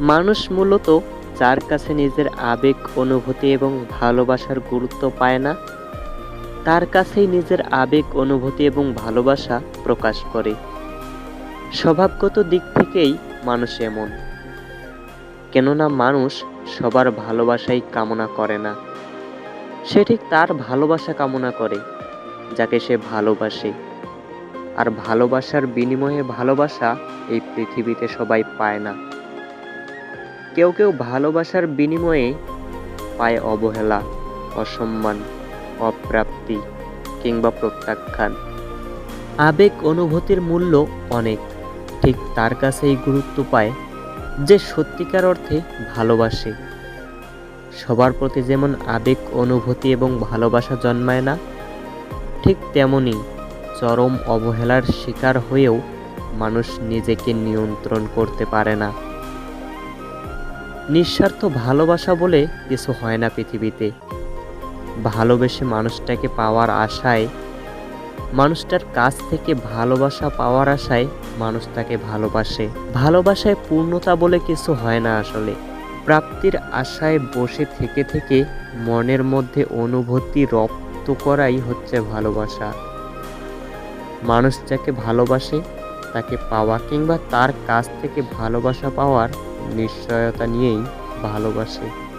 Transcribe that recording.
মানুষ মূলত যার কাছে নিজের আবেগ, অনুভূতি এবং ভালোবাসার গুরুত্ব পায় না, তার কাছেই নিজের আবেগ, অনুভূতি এবং ভালোবাসা প্রকাশ করে। স্বভাবগত দিক থেকেই মানুষ এমন। কেননা মানুষ সবার ভালোবাসাই কামনা করে না। সে ঠিক তার ভালোবাসা কামনা করে, যাকে সে ভালোবাসে। আর ভালোবাসার বিনিময়ে ভালোবাসা এই পৃথিবীতে সবাই পায় না। কেউ কেউ ভালোবাসার বিনিময়ে পায় অবহেলা, অসম্মান, অপ্রাপ্তি কিংবা প্রত্যাখ্যান। আবেগ অনুভূতির মূল্য অনেক, ঠিক তার কাছেই গুরুত্ব পায় যে সত্যিকার অর্থে ভালোবাসে। সবার প্রতি যেমন আবেগ, অনুভূতি এবং ভালোবাসা জন্মায় না, ঠিক তেমনি চরম অবহেলার শিকার হয়েও মানুষ নিজেকে নিয়ন্ত্রণ করতে পারে না। নিঃস্বার্থ ভালোবাসা বলে কিছু হয় না পৃথিবীতে। ভালোবেসে মানুষটাকে পাওয়ার আশায়, মানুষটার কাছ থেকে ভালোবাসা পাওয়ার আশায় মানুষ তাকে ভালোবাসে। ভালোবাসায় পূর্ণতা বলে কিছু হয় না আসলে। প্রাপ্তির আশায় বসে থেকে থেকে মনের মধ্যে অনুভূতি রপ্ত করাই হচ্ছে ভালোবাসা। মানুষ যাকে ভালোবাসে তাকে পাওয়া কিংবা তার কাছ থেকে ভালোবাসা পাওয়ার নিশ্চয়তা নিয়েই ভালোবাসে।